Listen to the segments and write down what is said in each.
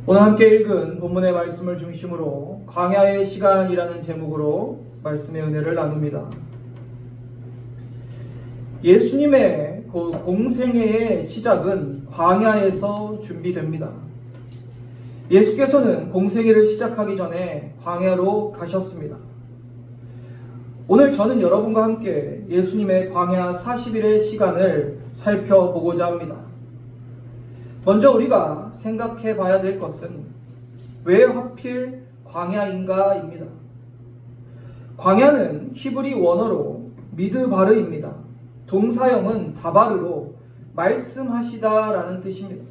오늘 함께 읽은 본문의 말씀을 중심으로 광야의 시간이라는 제목으로 말씀의 은혜를 나눕니다. 예수님의 공생애의 시작은 광야에서 준비됩니다. 예수께서는 공생애를 시작하기 전에 광야로 가셨습니다. 오늘 저는 여러분과 함께 예수님의 광야 40일의 시간을 살펴보고자 합니다. 먼저 우리가 생각해 봐야 될 것은 왜 하필 광야인가입니다. 광야는 히브리 원어로 미드바르입니다. 동사형은 다바르로 말씀하시다라는 뜻입니다.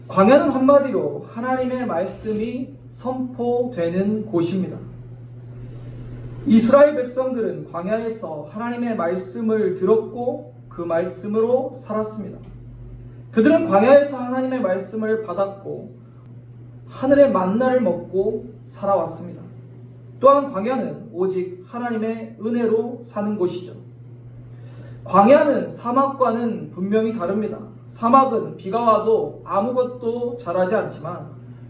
광야는 한마디로 하나님의 말씀이 선포되는 곳입니다. 이스라엘 백성들은 광야에서 하나님의 말씀을 들었고 그 말씀으로 살았습니다. 그들은 광야에서 하나님의 말씀을 받았고 하늘의 만나를 먹고 살아왔습니다. 또한 광야는 오직 하나님의 은혜로 사는 곳이죠. 광야는 사막과는 분명히 다릅니다. 사막은 비가 와도 아무것도 자라지 않지만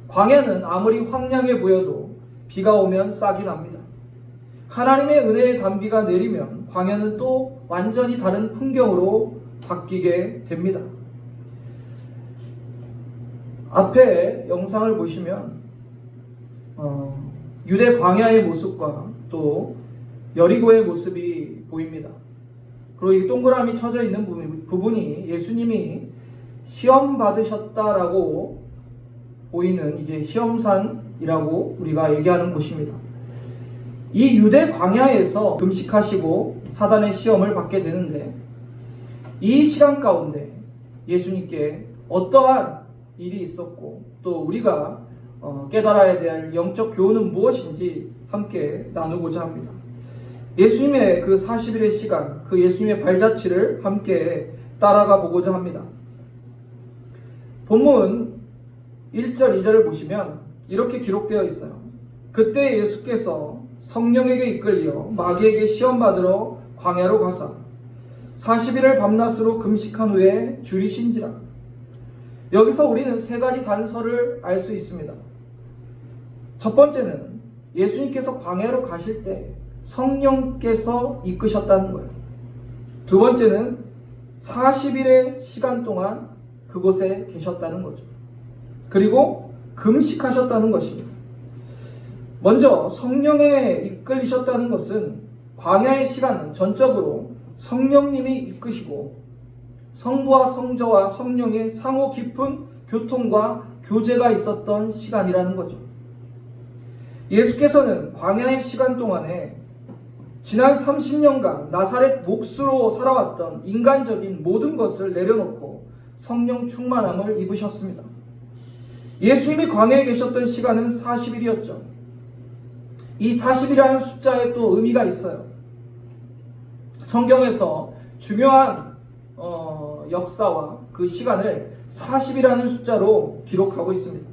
광야는 아무리 황량해 보여도 비가 오면 싹이 납니다. 하나님의 은혜의 단비가 내리면 광야는 또 완전히 다른 풍경으로 바뀌게 됩니다. 앞에 영상을 보시면 유대 광야의 모습과 또 여리고의 모습이 보입니다. 그리고 이 동그라미 쳐져 있는 부분이 예수님이 시험 받으셨다라고 보이는 이제 시험산이라고 우리가 얘기하는 곳입니다. 이 유대 광야에서 금식하시고 사단의 시험을 받게 되는데 이 시간 가운데 예수님께 어떠한 일이 있었고 또 우리가 깨달아야 될 영적 교훈은 무엇인지 함께 나누고자 합니다. 예수님의 그 40일의 시간, 그 예수님의 발자취를 함께 따라가 보고자 합니다. 본문 1절, 2절을 보시면 이렇게 기록되어 있어요. 그때 예수께서 성령에게 이끌려 마귀에게 시험받으러 광야로 가사 40일을 밤낮으로 금식한 후에 줄이신지라. 여기서 우리는 세 가지 단서를 알 수 있습니다. 첫 번째는 예수님께서 광야로 가실 때 성령께서 이끄셨다는 거예요. 두 번째는 40일의 시간 동안 그곳에 계셨다는 거죠. 그리고 금식하셨다는 것입니다. 먼저 성령에 이끌리셨다는 것은 광야의 시간은 전적으로 성령님이 이끄시고 성부와 성자와 성령의 상호 깊은 교통과 교제가 있었던 시간이라는 거죠. 예수께서는 광야의 시간 동안에 지난 30년간 나사렛 몫으로 살아왔던 인간적인 모든 것을 내려놓고 성령 충만함을 입으셨습니다. 예수님이 광야에 계셨던 시간은 40일이었죠. 이 40이라는 숫자에 또 의미가 있어요. 성경에서 중요한 역사와 그 시간을 40이라는 숫자로 기록하고 있습니다.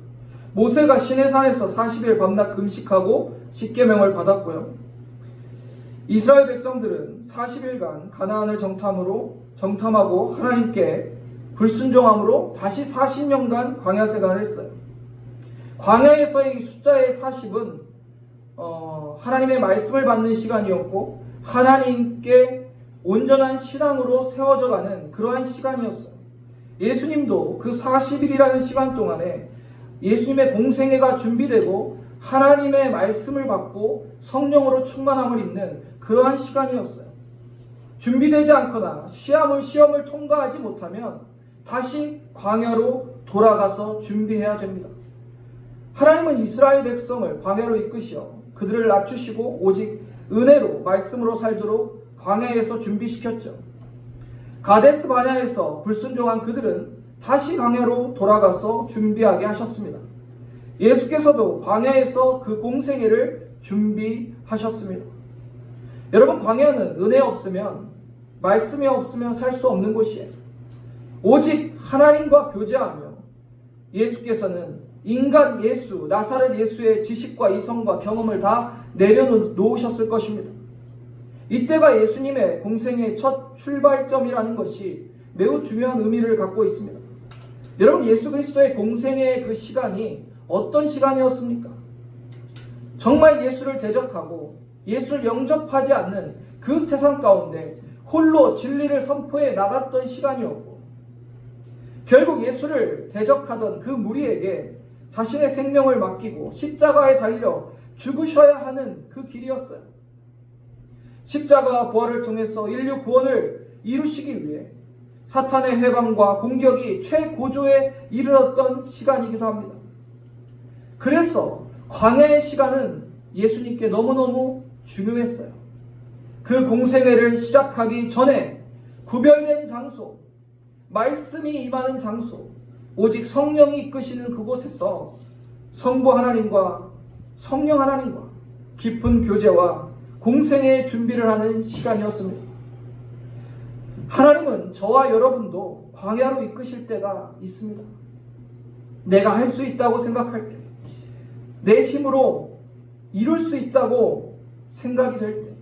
모세가 시내산에서 40일 밤낮 금식하고 십계명을 받았고요. 이스라엘 백성들은 40일간 가나안을 정탐하고 하나님께 불순종함으로 다시 40년간 광야 생활을 했어요. 광야에서의 이 숫자의 40은 하나님의 말씀을 받는 시간이었고 하나님께 온전한 신앙으로 세워져가는 그러한 시간이었어요. 예수님도 그 40일이라는 시간 동안에 예수님의 공생애가 준비되고 하나님의 말씀을 받고 성령으로 충만함을 입는 그러한 시간이었어요. 준비되지 않거나 시험을 통과하지 못하면 다시 광야로 돌아가서 준비해야 됩니다. 하나님은 이스라엘 백성을 광야로 이끄시어 그들을 낮추시고 오직 은혜로 말씀으로 살도록 광야에서 준비시켰죠. 가데스 바냐에서 불순종한 그들은 다시 광야로 돌아가서 준비하게 하셨습니다. 예수께서도 광야에서 그 공생애를 준비하셨습니다. 여러분, 광야는 은혜 없으면 말씀이 없으면 살 수 없는 곳이에요. 오직 하나님과 교제하며 예수께서는 인간 예수, 나사렛 예수의 지식과 이성과 경험을 다 내려놓으셨을 것입니다. 이때가 예수님의 공생의 첫 출발점이라는 것이 매우 중요한 의미를 갖고 있습니다. 여러분, 예수 그리스도의 공생의 그 시간이 어떤 시간이었습니까? 정말 예수를 대적하고 예수를 영접하지 않는 그 세상 가운데 홀로 진리를 선포해 나갔던 시간이었고, 결국 예수를 대적하던 그 무리에게 자신의 생명을 맡기고 십자가에 달려 죽으셔야 하는 그 길이었어요. 십자가와 부활을 통해서 인류 구원을 이루시기 위해 사탄의 회방과 공격이 최고조에 이르렀던 시간이기도 합니다. 그래서 광야의 시간은 예수님께 너무너무 중요했어요. 그 공생애를 시작하기 전에 구별된 장소, 말씀이 임하는 장소, 오직 성령이 이끄시는 그곳에서 성부 하나님과 성령 하나님과 깊은 교제와 공생애의 준비를 하는 시간이었습니다. 하나님은 저와 여러분도 광야로 이끄실 때가 있습니다. 내가 할 수 있다고 생각할 때, 내 힘으로 이룰 수 있다고 생각이 될 때,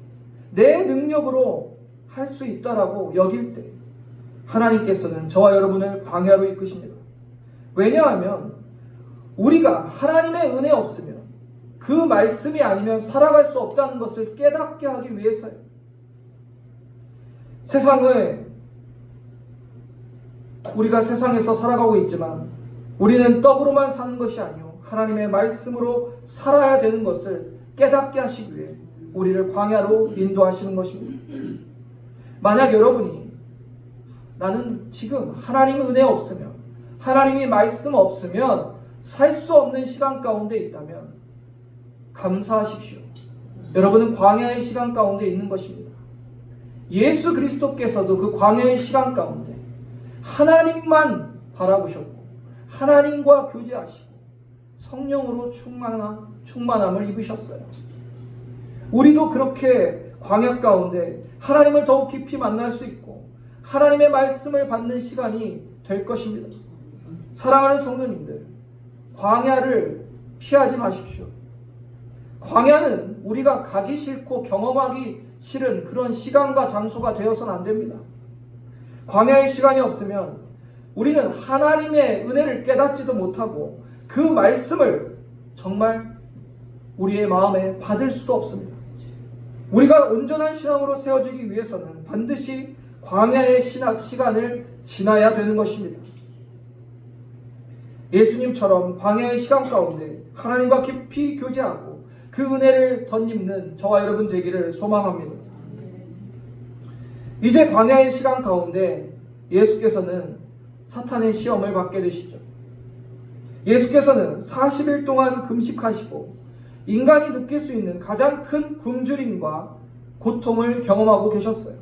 내 능력으로 할 수 있다라고 여길 때 하나님께서는 저와 여러분을 광야로 이끄십니다. 왜냐하면 우리가 하나님의 은혜 없으면, 그 말씀이 아니면 살아갈 수 없다는 것을 깨닫게 하기 위해서요. 우리가 세상에서 살아가고 있지만 우리는 떡으로만 사는 것이 아니요 하나님의 말씀으로 살아야 되는 것을 깨닫게 하시기 위해 우리를 광야로 인도하시는 것입니다. 만약 여러분이 나는 지금 하나님의 은혜 없으면, 하나님의 말씀 없으면 살 수 없는 시간 가운데 있다면 감사하십시오. 여러분은 광야의 시간 가운데 있는 것입니다. 예수 그리스도께서도 그 광야의 시간 가운데 하나님만 바라보셨고 하나님과 교제하시고 성령으로 충만함을 입으셨어요. 우리도 그렇게 광야 가운데 하나님을 더욱 깊이 만날 수 있고 하나님의 말씀을 받는 시간이 될 것입니다. 사랑하는 성도님들, 광야를 피하지 마십시오. 광야는 우리가 가기 싫고 경험하기 싫은 그런 시간과 장소가 되어서는 안 됩니다. 광야의 시간이 없으면 우리는 하나님의 은혜를 깨닫지도 못하고 그 말씀을 정말 우리의 마음에 받을 수도 없습니다. 우리가 온전한 신앙으로 세워지기 위해서는 반드시 광야의 시간을 지나야 되는 것입니다. 예수님처럼 광야의 시간 가운데 하나님과 깊이 교제하고 그 은혜를 덧입는 저와 여러분 되기를 소망합니다. 이제 광야의 시간 가운데 예수께서는 사탄의 시험을 받게 되시죠. 예수께서는 40일 동안 금식하시고 인간이 느낄 수 있는 가장 큰 굶주림과 고통을 경험하고 계셨어요.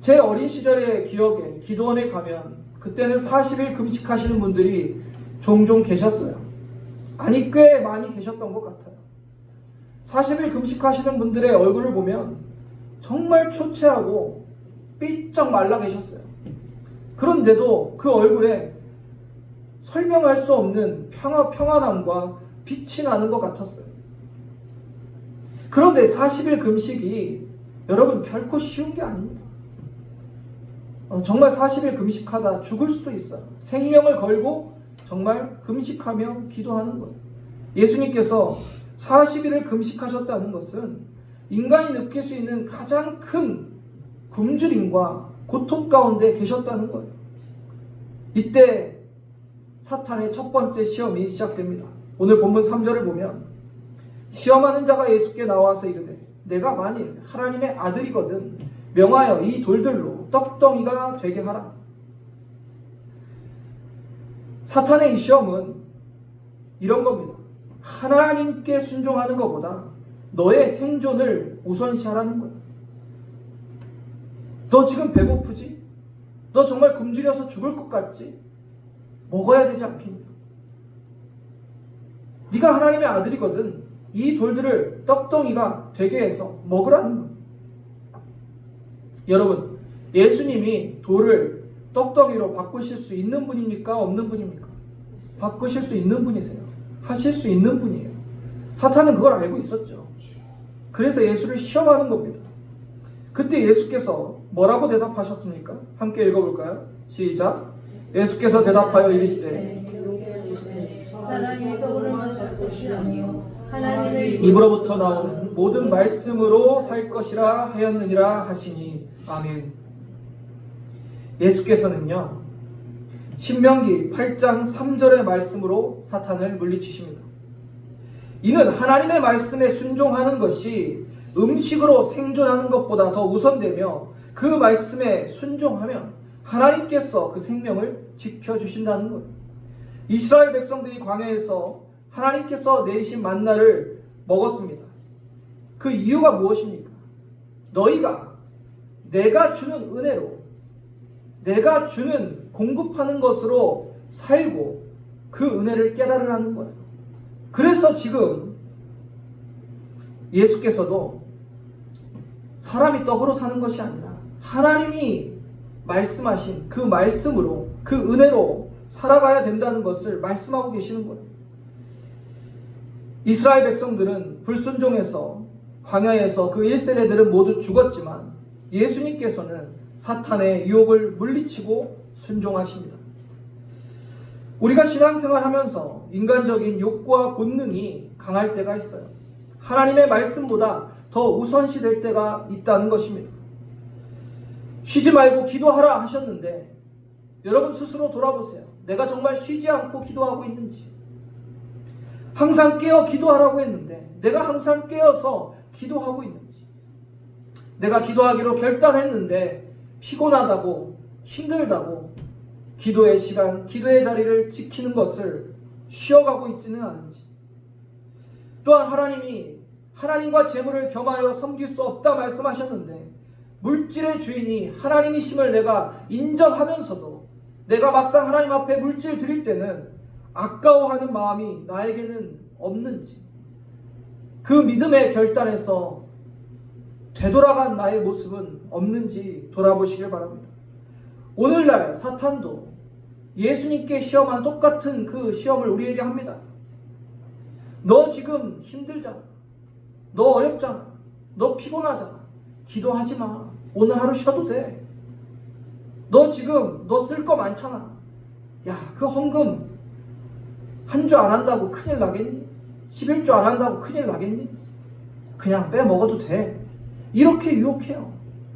제 어린 시절의 기억에 기도원에 가면 그때는 40일 금식하시는 분들이 종종 계셨어요. 아니, 꽤 많이 계셨던 것 같아요. 40일 금식하시는 분들의 얼굴을 보면 정말 초췌하고 삐쩍 말라 계셨어요. 그런데도 그 얼굴에 설명할 수 없는 평안함과 빛이 나는 것 같았어요. 그런데 40일 금식이 여러분 결코 쉬운 게 아닙니다. 정말 40일 금식하다 죽을 수도 있어요. 생명을 걸고 정말 금식하며 기도하는 거예요. 예수님께서 40일을 금식하셨다는 것은 인간이 느낄 수 있는 가장 큰 굶주림과 고통 가운데 계셨다는 거예요. 이때 사탄의 첫 번째 시험이 시작됩니다. 오늘 본문 3절을 보면 시험하는 자가 예수께 나와서 이르되 내가 만일 하나님의 아들이거든 명하여 이 돌들로 떡덩이가 되게 하라. 사탄의 이 시험은 이런 겁니다. 하나님께 순종하는 것보다 너의 생존을 우선시하라는 거야. 너 지금 배고프지? 너 정말 굶주려서 죽을 것 같지? 먹어야 되지 않겠냐? 네가 하나님의 아들이거든 이 돌들을 떡덩이가 되게 해서 먹으라는 거야. 여러분, 예수님이 돌을 떡덩이로 바꾸실 수 있는 분입니까? 없는 분입니까? 바꾸실 수 있는 분이세요. 하실 수 있는 분이에요. 사탄은 그걸 알고 있었죠. 그래서 예수를 시험하는 겁니다. 그때 예수께서 뭐라고 대답하셨습니까? 함께 읽어볼까요? 시작. 예수께서 대답하여 이르시되 사람이 떡으로만 살 것이 아니요 하나님의 입으로부터 나오는 모든 말씀으로 살 것이라 하였느니라 하시니. 아멘. 예수께서는요, 신명기 8장 3절의 말씀으로 사탄을 물리치십니다. 이는 하나님의 말씀에 순종하는 것이 음식으로 생존하는 것보다 더 우선되며, 그 말씀에 순종하면 하나님께서 그 생명을 지켜주신다는 거예요. 이스라엘 백성들이 광야에서 하나님께서 내리신 만나를 먹었습니다. 그 이유가 무엇입니까? 너희가 내가 주는 은혜로, 내가 주는 공급하는 것으로 살고 그 은혜를 깨달으라는 거예요. 그래서 지금 예수께서도 사람이 떡으로 사는 것이 아니라 하나님이 말씀하신 그 말씀으로, 그 은혜로 살아가야 된다는 것을 말씀하고 계시는 거예요. 이스라엘 백성들은 불순종해서 광야에서 그 1세대들은 모두 죽었지만 예수님께서는 사탄의 유혹을 물리치고 순종하십니다. 우리가 신앙생활 하면서 인간적인 욕구와 본능이 강할 때가 있어요. 하나님의 말씀보다 더 우선시 될 때가 있다는 것입니다. 쉬지 말고 기도하라 하셨는데 여러분 스스로 돌아보세요. 내가 정말 쉬지 않고 기도하고 있는지. 항상 깨어 기도하라고 했는데 내가 항상 깨어서 기도하고 있는지. 내가 기도하기로 결단했는데 피곤하다고, 힘들다고 기도의 시간, 기도의 자리를 지키는 것을 쉬어가고 있지는 않은지. 또한 하나님이 하나님과 재물을 겸하여 섬길 수 없다 말씀하셨는데 물질의 주인이 하나님이심을 내가 인정하면서도 내가 막상 하나님 앞에 물질 드릴 때는 아까워하는 마음이 나에게는 없는지, 그 믿음의 결단에서 되돌아간 나의 모습은 없는지 돌아보시길 바랍니다. 오늘날 사탄도 예수님께 시험한 똑같은 그 시험을 우리에게 합니다. 너 지금 힘들잖아. 너 어렵잖아. 너 피곤하잖아. 기도하지 마. 오늘 하루 쉬어도 돼. 너 지금 너 쓸 거 많잖아. 야, 그 헌금 한 주 안 한다고 큰일 나겠니? 11조 안 한다고 큰일 나겠니? 그냥 빼먹어도 돼. 이렇게 유혹해요.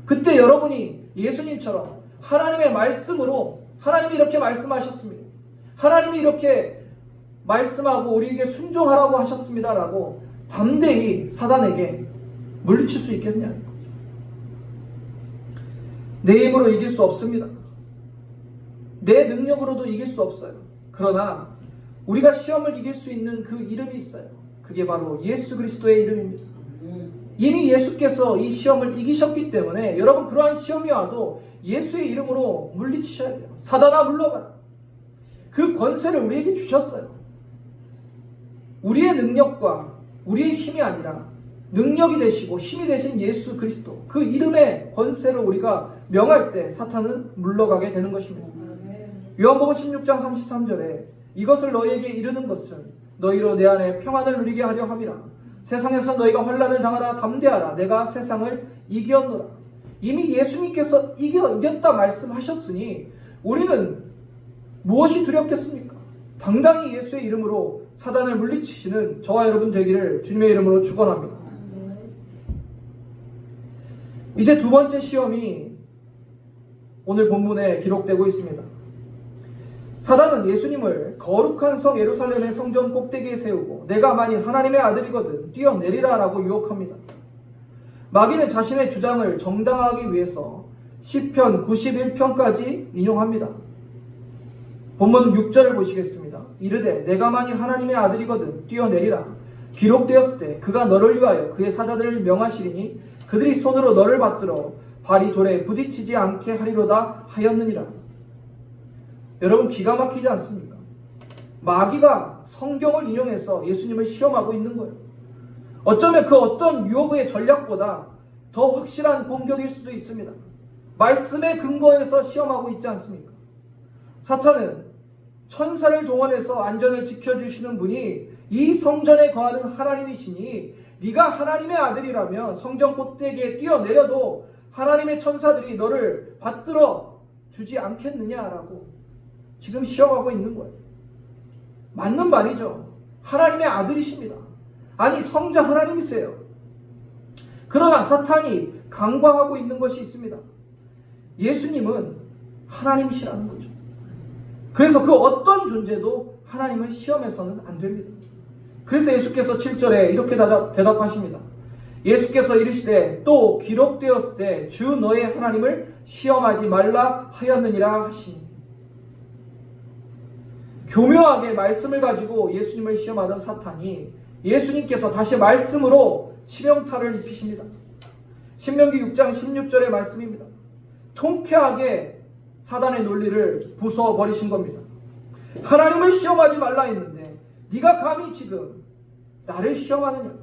그때 여러분이 예수님처럼 하나님의 말씀으로, 하나님이 이렇게 말씀하셨습니다. 하나님이 이렇게 말씀하고 우리에게 순종하라고 하셨습니다 라고 담대히 사단에게 물리칠 수 있겠냐는 거죠. 내 힘으로 이길 수 없습니다. 내 능력으로도 이길 수 없어요. 그러나 우리가 시험을 이길 수 있는 그 이름이 있어요. 그게 바로 예수 그리스도의 이름입니다. 이미 예수께서 이 시험을 이기셨기 때문에 여러분 그러한 시험이 와도 예수의 이름으로 물리치셔야 돼요. 사단아 물러가라. 그 권세를 우리에게 주셨어요. 우리의 능력과 우리의 힘이 아니라 능력이 되시고 힘이 되신 예수 그리스도, 그 이름의 권세를 우리가 명할 때 사탄은 물러가게 되는 것입니다. 요한복음 16장 33절에 이것을 너희에게 이르는 것은 너희로 내 안에 평안을 누리게 하려 함이라. 세상에서 너희가 환난을 당하라. 담대하라. 내가 세상을 이겼노라. 이미 예수님께서 이겼다 말씀하셨으니 우리는 무엇이 두렵겠습니까? 당당히 예수의 이름으로 사단을 물리치시는 저와 여러분 되기를 주님의 이름으로 축원합니다. 이제 두 번째 시험이 오늘 본문에 기록되고 있습니다. 사단은 예수님을 거룩한 성 예루살렘의 성전 꼭대기에 세우고 내가 만일 하나님의 아들이거든 뛰어내리라 라고 유혹합니다. 마귀는 자신의 주장을 정당화하기 위해서 시편 91편까지 인용합니다. 본문 6절을 보시겠습니다. 이르되 내가 만일 하나님의 아들이거든 뛰어내리라. 기록되었을 때 그가 너를 위하여 그의 사자들을 명하시리니 그들이 손으로 너를 받들어 발이 돌에 부딪히지 않게 하리로다 하였느니라. 여러분 기가 막히지 않습니까? 마귀가 성경을 인용해서 예수님을 시험하고 있는 거예요. 어쩌면 그 어떤 유혹의 전략보다 더 확실한 공격일 수도 있습니다. 말씀의 근거에서 시험하고 있지 않습니까? 사탄은 천사를 동원해서 안전을 지켜주시는 분이 이 성전에 거하는 하나님이시니 네가 하나님의 아들이라면 성전 꼭대기에 뛰어내려도 하나님의 천사들이 너를 받들어 주지 않겠느냐라고 지금 시험하고 있는 거예요. 맞는 말이죠. 하나님의 아들이십니다. 아니, 성자 하나님이세요. 그러나 사탄이 강과하고 있는 것이 있습니다. 예수님은 하나님이시라는 거죠. 그래서 그 어떤 존재도 하나님을 시험해서는 안 됩니다. 그래서 예수께서 7절에 이렇게 대답하십니다. 예수께서 이르시되 또 기록되었을 때 주 너의 하나님을 시험하지 말라 하였느니라 하시니. 교묘하게 말씀을 가지고 예수님을 시험하던 사탄이 예수님께서 다시 말씀으로 치명타를 입히십니다. 신명기 6장 16절의 말씀입니다. 통쾌하게 사단의 논리를 부숴버리신 겁니다. 하나님을 시험하지 말라 했는데 네가 감히 지금 나를 시험하느냐.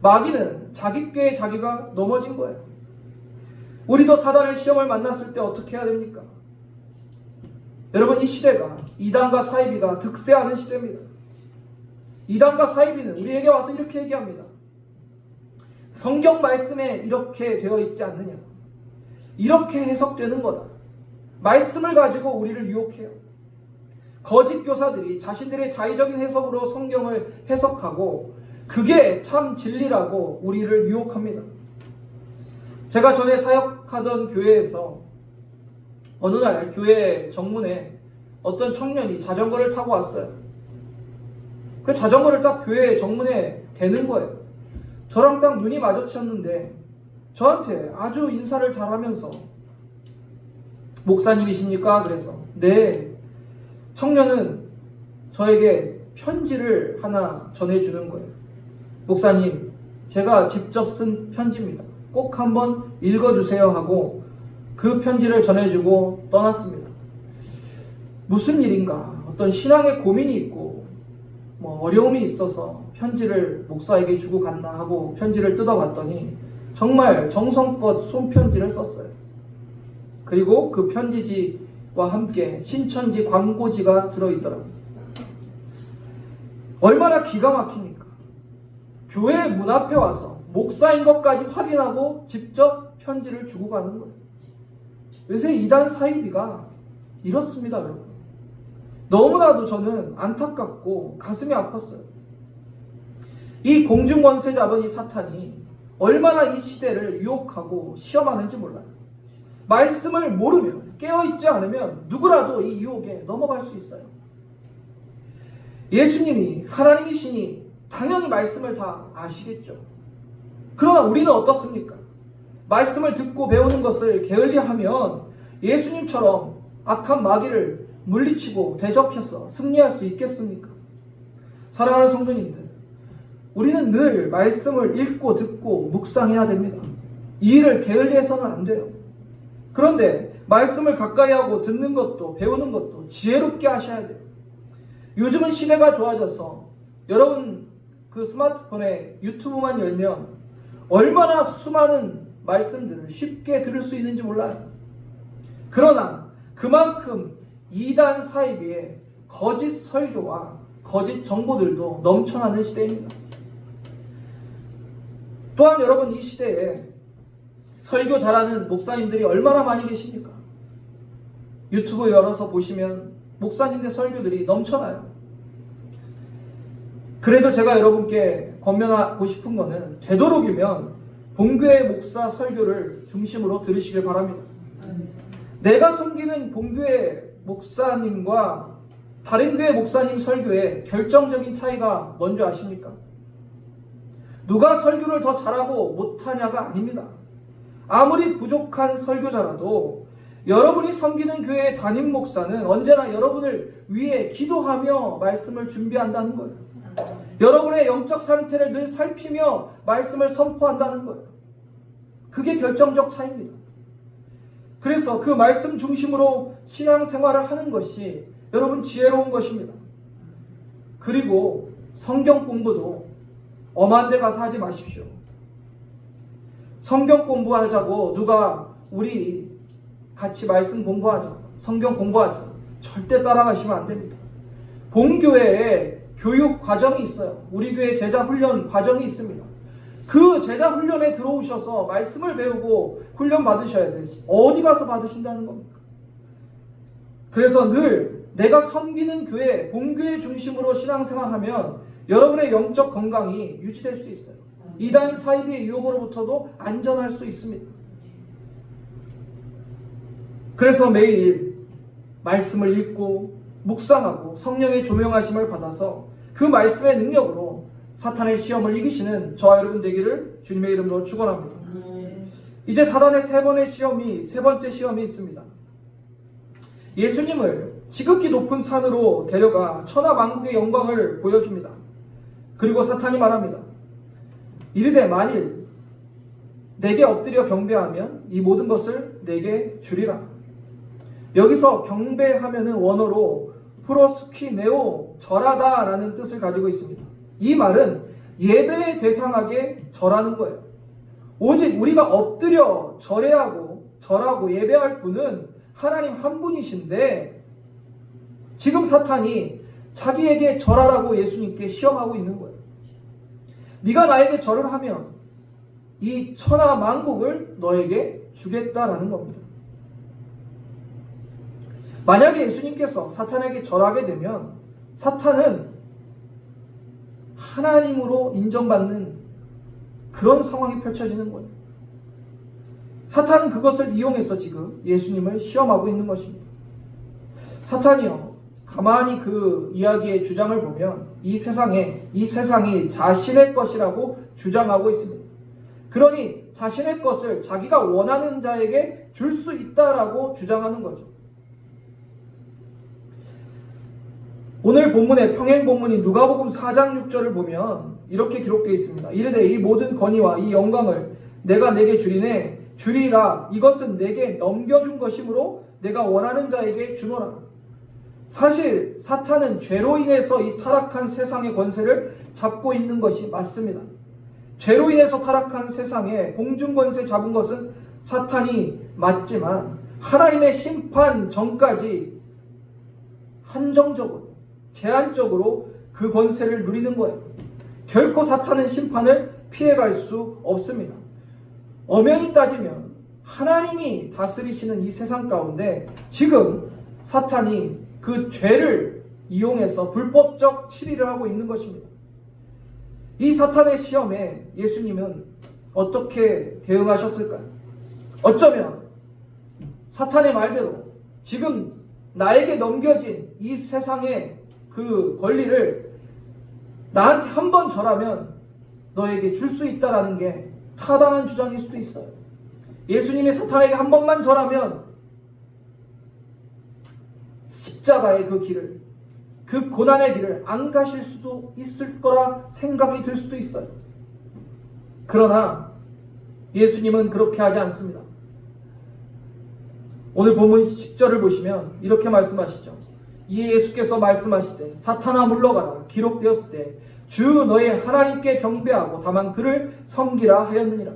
마귀는 자기 꾀에 자기가 넘어진 거예요. 우리도 사단의 시험을 만났을 때 어떻게 해야 됩니까? 여러분, 이 시대가 이단과 사이비가 득세하는 시대입니다. 이단과 사이비는 우리에게 와서 이렇게 얘기합니다. 성경 말씀에 이렇게 되어 있지 않느냐. 이렇게 해석되는 거다. 말씀을 가지고 우리를 유혹해요. 거짓 교사들이 자신들의 자의적인 해석으로 성경을 해석하고 그게 참 진리라고 우리를 유혹합니다. 제가 전에 사역하던 교회에서 어느 날 교회 정문에 어떤 청년이 자전거를 타고 왔어요. 그 자전거를 딱 교회 정문에 대는 거예요. 저랑 딱 눈이 마주쳤는데 저한테 아주 인사를 잘하면서 목사님이십니까? 그래서 네. 청년은 저에게 편지를 하나 전해주는 거예요. 목사님, 제가 직접 쓴 편지입니다. 꼭 한번 읽어주세요 하고 그 편지를 전해주고 떠났습니다. 무슨 일인가? 어떤 신앙의 고민이 있고 어려움이 있어서 편지를 목사에게 주고 갔나 하고 편지를 뜯어봤더니 정말 정성껏 손편지를 썼어요. 그리고 그 편지지와 함께 신천지 광고지가 들어있더라고요. 얼마나 기가 막힙니까? 교회 문 앞에 와서 목사인 것까지 확인하고 직접 편지를 주고 가는 거예요. 요새 이단 사이비가 이렇습니다, 여러분. 너무나도 저는 안타깝고 가슴이 아팠어요. 이 공중권세 잡은 이 사탄이 얼마나 이 시대를 유혹하고 시험하는지 몰라요. 말씀을 모르면, 깨어있지 않으면 누구라도 이 유혹에 넘어갈 수 있어요. 예수님이 하나님이시니 당연히 말씀을 다 아시겠죠. 그러나 우리는 어떻습니까? 말씀을 듣고 배우는 것을 게을리하면 예수님처럼 악한 마귀를 물리치고 대적해서 승리할 수 있겠습니까? 사랑하는 성도님들, 우리는 늘 말씀을 읽고 듣고 묵상해야 됩니다. 이 일을 게을리해서는 안 돼요. 그런데 말씀을 가까이 하고 듣는 것도 배우는 것도 지혜롭게 하셔야 돼요. 요즘은 시대가 좋아져서 여러분 그 스마트폰에 유튜브만 열면 얼마나 수많은 말씀들을 쉽게 들을 수 있는지 몰라요. 그러나 그만큼 이단 사이비의 거짓 설교와 거짓 정보들도 넘쳐나는 시대입니다. 또한 여러분, 이 시대에 설교 잘하는 목사님들이 얼마나 많이 계십니까? 유튜브 열어서 보시면 목사님들 설교들이 넘쳐나요. 그래도 제가 여러분께 권면하고 싶은 거는 되도록이면 본교회 목사 설교를 중심으로 들으시길 바랍니다. 내가 섬기는 본교회 목사님과 다른 교회 목사님 설교의 결정적인 차이가 뭔지 아십니까? 누가 설교를 더 잘하고 못하냐가 아닙니다. 아무리 부족한 설교자라도 여러분이 섬기는 교회의 담임 목사는 언제나 여러분을 위해 기도하며 말씀을 준비한다는 거예요. 여러분의 영적 상태를 늘 살피며 말씀을 선포한다는 거예요. 그게 결정적 차이입니다. 그래서 그 말씀 중심으로 신앙생활을 하는 것이 여러분 지혜로운 것입니다. 그리고 성경 공부도 엄한 데 가서 하지 마십시오. 성경 공부하자고 누가 우리 같이 말씀 공부하자, 성경 공부하자, 절대 따라가시면 안 됩니다. 본교회에 교육 과정이 있어요. 우리 교회 제자 훈련 과정이 있습니다. 그 제자 훈련에 들어오셔서 말씀을 배우고 훈련 받으셔야 되지. 어디 가서 받으신다는 겁니까? 그래서 늘 내가 섬기는 교회, 본교회 중심으로 신앙생활하면 여러분의 영적 건강이 유지될 수 있어요. 이단 사이비의 유혹으로부터도 안전할 수 있습니다. 그래서 매일 말씀을 읽고 묵상하고 성령의 조명하심을 받아서 그 말씀의 능력으로 사탄의 시험을 이기시는 저와 여러분 되기를 주님의 이름으로 축원합니다. 이제 사단의 세 번째 시험이 있습니다. 예수님을 지극히 높은 산으로 데려가 천하 만국의 영광을 보여줍니다. 그리고 사탄이 말합니다. 이르되 만일 내게 엎드려 경배하면 이 모든 것을 내게 주리라. 여기서 경배하면은 원어로 프로스퀴네오, 절하다 라는 뜻을 가지고 있습니다. 이 말은 예배의 대상하게 절하는 거예요. 오직 우리가 엎드려 절하고 예배할 분은 하나님 한 분이신데 지금 사탄이 자기에게 절하라고 예수님께 시험하고 있는 거예요. 네가 나에게 절을 하면 이 천하 만국을 너에게 주겠다라는 겁니다. 만약에 예수님께서 사탄에게 절하게 되면 사탄은 하나님으로 인정받는 그런 상황이 펼쳐지는 거예요. 사탄은 그것을 이용해서 지금 예수님을 시험하고 있는 것입니다. 사탄이요, 가만히 그 이야기의 주장을 보면 이 세상이 자신의 것이라고 주장하고 있습니다. 그러니 자신의 것을 자기가 원하는 자에게 줄 수 있다라고 주장하는 거죠. 오늘 본문의 평행 본문인 누가복음 4장 6절을 보면 이렇게 기록되어 있습니다. 이르되 이 모든 권위와 이 영광을 내가 내게 주리라. 이것은 내게 넘겨준 것이므로 내가 원하는 자에게 주노라. 사실 사탄은 죄로 인해서 이 타락한 세상의 권세를 잡고 있는 것이 맞습니다. 죄로 인해서 타락한 세상에 공중 권세 잡은 것은 사탄이 맞지만 하나님의 심판 전까지 한정적으로 제한적으로 그 권세를 누리는 거예요. 결코 사탄은 심판을 피해갈 수 없습니다. 엄연히 따지면 하나님이 다스리시는 이 세상 가운데 지금 사탄이 그 죄를 이용해서 불법적 치리를 하고 있는 것입니다. 이 사탄의 시험에 예수님은 어떻게 대응하셨을까요? 어쩌면 사탄의 말대로 지금 나에게 넘겨진 이 세상의 그 권리를 나한테 한 번 절하면 너에게 줄 수 있다라는 게 타당한 주장일 수도 있어요. 예수님이 사탄에게 한 번만 절하면 십자가의 그 길을, 그 고난의 길을 안 가실 수도 있을 거라 생각이 들 수도 있어요. 그러나 예수님은 그렇게 하지 않습니다. 오늘 본문 10절을 보시면 이렇게 말씀하시죠. 이에 예수께서 말씀하시되 사탄아 물러가라. 기록되었을 때 주 너의 하나님께 경배하고 다만 그를 섬기라 하였느니라.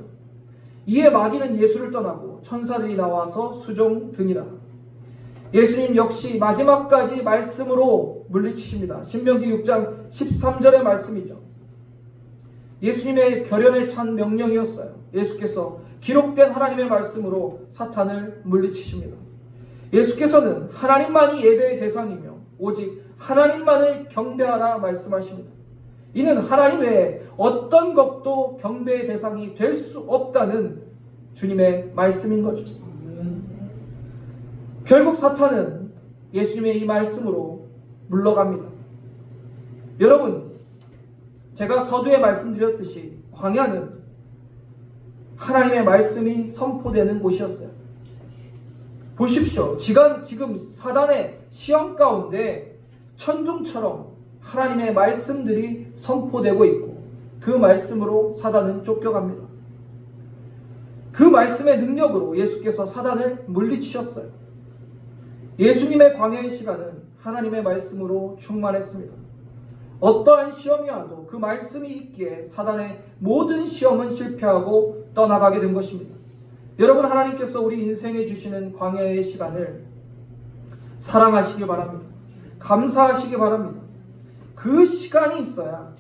이에 마귀는 예수를 떠나고 천사들이 나와서 수종드니라. 예수님 역시 마지막까지 말씀으로 물리치십니다. 신명기 6장 13절의 말씀이죠. 예수님의 결연에 찬 명령이었어요. 예수께서 기록된 하나님의 말씀으로 사탄을 물리치십니다. 예수께서는 하나님만이 예배의 대상이며 오직 하나님만을 경배하라 말씀하십니다. 이는 하나님 외에 어떤 것도 경배의 대상이 될 수 없다는 주님의 말씀인 거죠. 결국 사탄은 예수님의 이 말씀으로 물러갑니다. 여러분, 제가 서두에 말씀드렸듯이 광야는 하나님의 말씀이 선포되는 곳이었어요. 보십시오. 지금 사단의 시험 가운데 천둥처럼 하나님의 말씀들이 선포되고 있고 그 말씀으로 사단은 쫓겨갑니다. 그 말씀의 능력으로 예수께서 사단을 물리치셨어요. 예수님의 광야의 시간은 하나님의 말씀으로 충만했습니다. 어떠한 시험이 와도 그 말씀이 있기에 사단의 모든 시험은 실패하고 떠나가게 된 것입니다. 여러분, 하나님께서 우리 인생에 주시는 광야의 시간을 사랑하시기 바랍니다. 감사하시기 바랍니다. 그 시간이 있어야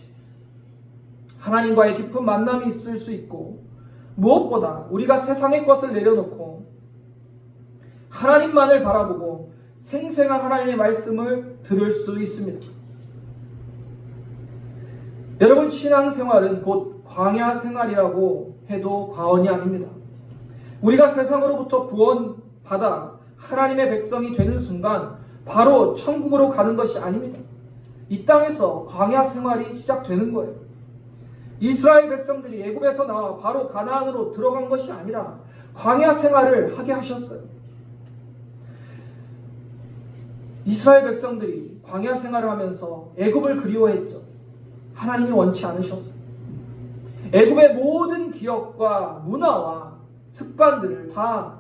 하나님과의 깊은 만남이 있을 수 있고, 무엇보다 우리가 세상의 것을 내려놓고 하나님만을 바라보고 생생한 하나님의 말씀을 들을 수 있습니다. 여러분, 신앙생활은 곧 광야 생활이라고 해도 과언이 아닙니다. 우리가 세상으로부터 구원받아 하나님의 백성이 되는 순간 바로 천국으로 가는 것이 아닙니다. 이 땅에서 광야 생활이 시작되는 거예요. 이스라엘 백성들이 애굽에서 나와 바로 가나안으로 들어간 것이 아니라 광야 생활을 하게 하셨어요. 이스라엘 백성들이 광야 생활을 하면서 애굽을 그리워했죠. 하나님이 원치 않으셨어요. 애굽의 모든 기억과 문화와 습관들을 다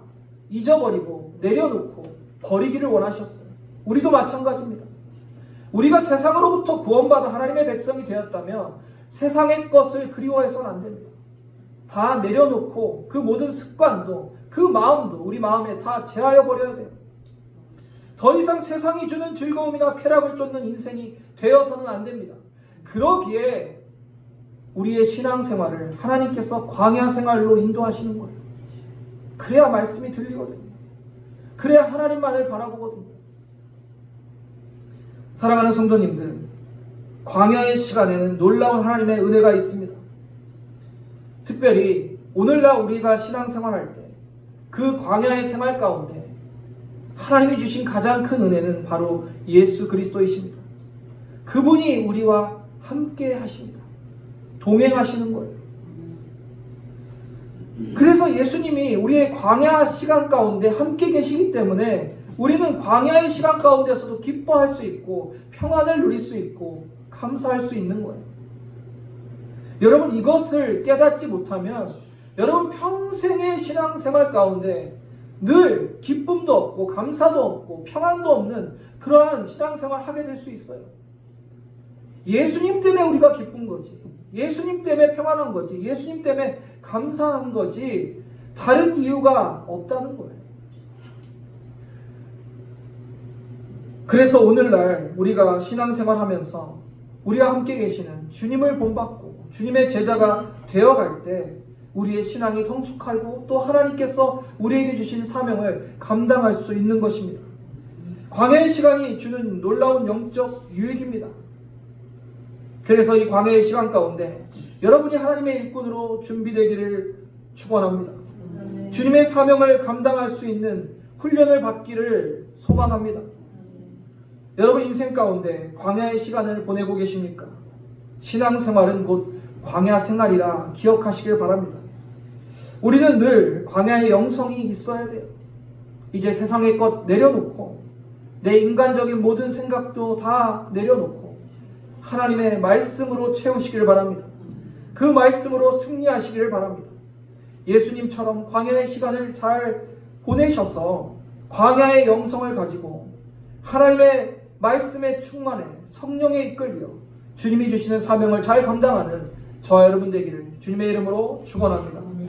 잊어버리고 내려놓고 버리기를 원하셨어요. 우리도 마찬가지입니다. 우리가 세상으로부터 구원받아 하나님의 백성이 되었다면 세상의 것을 그리워해서는 안 됩니다. 다 내려놓고 그 모든 습관도 그 마음도 우리 마음에 다 제하여 버려야 돼요. 더 이상 세상이 주는 즐거움이나 쾌락을 쫓는 인생이 되어서는 안 됩니다. 그러기에 우리의 신앙생활을 하나님께서 광야 생활로 인도하시는 거예요. 그래야 말씀이 들리거든요. 그래야 하나님만을 바라보거든요. 사랑하는 성도님들, 광야의 시간에는 놀라운 하나님의 은혜가 있습니다. 특별히 오늘날 우리가 신앙생활할 때 그 광야의 생활 가운데 하나님이 주신 가장 큰 은혜는 바로 예수 그리스도이십니다. 그분이 우리와 함께 하십니다. 동행하시는 거예요. 그래서 예수님이 우리의 광야 시간 가운데 함께 계시기 때문에 우리는 광야의 시간 가운데서도 기뻐할 수 있고 평안을 누릴 수 있고 감사할 수 있는 거예요. 여러분, 이것을 깨닫지 못하면 여러분 평생의 신앙생활 가운데 늘 기쁨도 없고 감사도 없고 평안도 없는 그러한 신앙생활 하게 될 수 있어요. 예수님 때문에 우리가 기쁜 거지, 예수님 때문에 평안한 거지, 예수님 때문에 감사한 거지 다른 이유가 없다는 거예요. 그래서 오늘날 우리가 신앙생활 하면서 우리와 함께 계시는 주님을 본받고 주님의 제자가 되어갈 때 우리의 신앙이 성숙하고 또 하나님께서 우리에게 주신 사명을 감당할 수 있는 것입니다. 광야의 시간이 주는 놀라운 영적 유익입니다. 그래서 이 광야의 시간 가운데 여러분이 하나님의 일꾼으로 준비되기를 축원합니다. 주님의 사명을 감당할 수 있는 훈련을 받기를 소망합니다. 여러분 인생 가운데 광야의 시간을 보내고 계십니까? 신앙생활은 곧 광야 생활이라 기억하시길 바랍니다. 우리는 늘 광야의 영성이 있어야 돼요. 이제 세상의 것 내려놓고 내 인간적인 모든 생각도 다 내려놓고 하나님의 말씀으로 채우시기를 바랍니다. 그 말씀으로 승리하시기를 바랍니다. 예수님처럼 광야의 시간을 잘 보내셔서 광야의 영성을 가지고 하나님의 말씀에 충만해 성령에 이끌려 주님이 주시는 사명을 잘 감당하는 저와 여러분 되기를 주님의 이름으로 축원합니다.